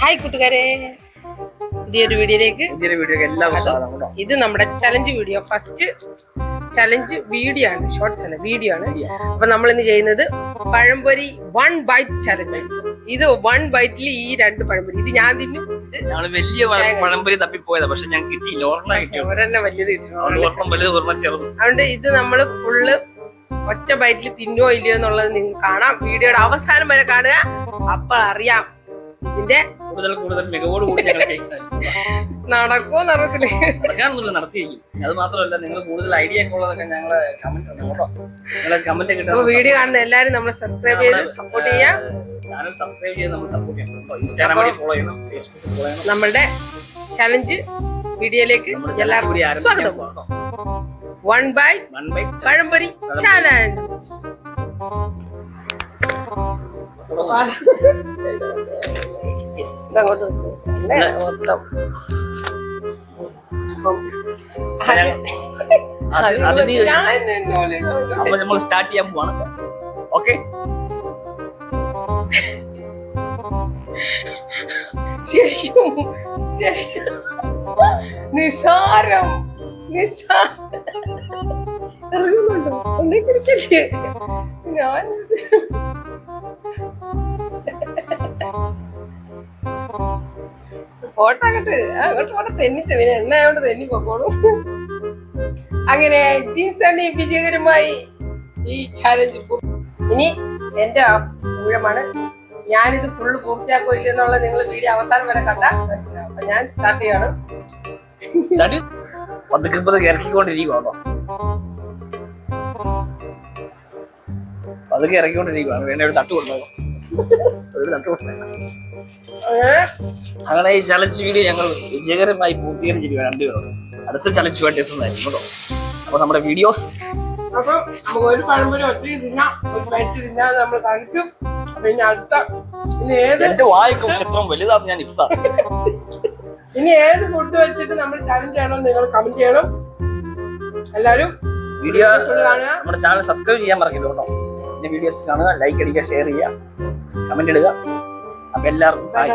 Hi കൂട്ടുകാരെ, പുതിയൊരു വീഡിയോയിലേക്ക് എല്ലാവർക്കും സ്വാഗതം. ഇത് നമ്മുടെ challenge video, first challenge video ആണ്, ഷോർട്സ് അല്ല വീഡിയോ ആണ്. അപ്പൊ നമ്മൾ ഇന്ന് ചെയ്യുന്നത് പഴംപൊരി 1 ബൈറ്റ് ചലഞ്ച്. ഇത് 1 ബൈറ്റിൽ ഈ 2 പഴംപൊരി, ഇത് ഞാൻ തിന്നും. ഞങ്ങള് വലിയ പഴംപൊരി തപ്പിപ്പോയതാ, പക്ഷെ ഞാൻ കിട്ടിയില്ല. ഒരെണ്ണം വലിയത് ചെറുത്. അതുകൊണ്ട് ഇത് നമ്മള് ഫുള്ള് ഒറ്റ ബൈറ്റിൽ തിന്നോ ഇല്ലയോ എന്നുള്ളത് നിങ്ങൾ കാണാം. വീഡിയോയുടെ അവസാനം വരെ കാണുക, അപ്പോൾ അറിയാം ഇതിന്റെ കൂടുതൽ മികവോടുകൂടി നടക്കോ നടത്തില്ല നടത്തിയിരിക്കും. അത് മാത്രമല്ല, നിങ്ങൾ കൂടുതൽ ഐഡിയ ഒക്കെ ഉള്ളതൊക്കെ ഞങ്ങളെ കമന്റ് കിട്ടും. വീഡിയോ കാണുന്ന എല്ലാരും നമ്മളെ സബ്സ്ക്രൈബ് ചെയ്ത് സപ്പോർട്ട് ചെയ്യാം. ചാനൽ സബ്സ്ക്രൈബ് ചെയ്ത് നമ്മൾ സപ്പോർട്ട് ചെയ്യണം. ഇൻസ്റ്റാഗ്രാം വഴി ഫോളോ ചെയ്യണം, ഫേസ്ബുക്ക് ഫോളോ ചെയ്യണം. നമ്മളുടെ ചലഞ്ച് വീഡിയോയിലേക്ക് എല്ലാവർക്കും സ്വാഗതം. 1 ബൈറ്റ് പഴംപൊരി ചാലഞ്ച്. അപ്പൊ നമ്മൾ സ്റ്റാർട്ട് ചെയ്യാൻ പോവാണ്. ഓക്കെ, നിസാരം ഞാൻ ഓട്ടാകട്ട് അങ്ങോട്ട് തെന്നിച്ച, പിന്നെ എണ്ണയോണ്ട് തെന്നി പൊക്കോളും. അങ്ങനെ ജീൻസ് അണി വിജയകരമായി ഈ ചാലഞ്ച്. ഇനി എന്റെ ഊഴമാണ്. ഞാനിത് ഫുള്ള് പൂർത്തിയാക്കോ ഇല്ലെന്നുള്ളത് നിങ്ങൾ വീഡിയോ അവസാനം വരെ കണ്ടാ മനസ്സിലാവും. അപ്പൊ ഞാൻ സ്റ്റാർട്ട് ചെയ്യണം. ഇറക്കിക്കൊണ്ടിരിക്കുവാണോ? അതൊക്കെ ഇറക്കിക്കൊണ്ടിരിക്കുവാണ്. വേണ്ട ഒരു തട്ട് കൊടുക്കണം. അങ്ങനെ ഈ ചലഞ്ച് വീഡിയോ ഞങ്ങൾ വിജയകരമായി പൂർത്തീകരിച്ചിരിക്കുകയാണ് രണ്ടുപേരും. അടുത്ത ചലഞ്ച് വേണ്ടി എത്തുന്നതായിരിക്കും കേട്ടോ. അപ്പൊ നമ്മുടെ വീഡിയോസ് അപ്പൊ നമുക്ക് ഒരു പഴംപൊരി ഒറ്റ തിന്നാം, ഒരു ബൈറ്റ് തിന്നാൻ നമ്മൾ കാണിച്ചു. പിന്നെ അടുത്ത എന്റെ വായിക്കും ചിത്രം വലുതാണ്. ഞാൻ ഇപ്പൊ ഇനി ഏത് ഫുഡ് വെച്ചിട്ട് നമ്മൾ ചലഞ്ച് ചെയ്യണം നിങ്ങൾ കമന്റ് ചെയ്യണം. എല്ലാരും വീഡിയോ നമ്മുടെ ചാനൽ സബ്സ്ക്രൈബ് ചെയ്യാൻ മറക്കരുത് കേട്ടോ. എന്റെ വീഡിയോസ് കാണുക, ലൈക്ക് അടിക്കുക, ഷെയർ ചെയ്യുക, കമന്റ് ഇടുക. അപ്പൊ എല്ലാവർക്കും ബൈ.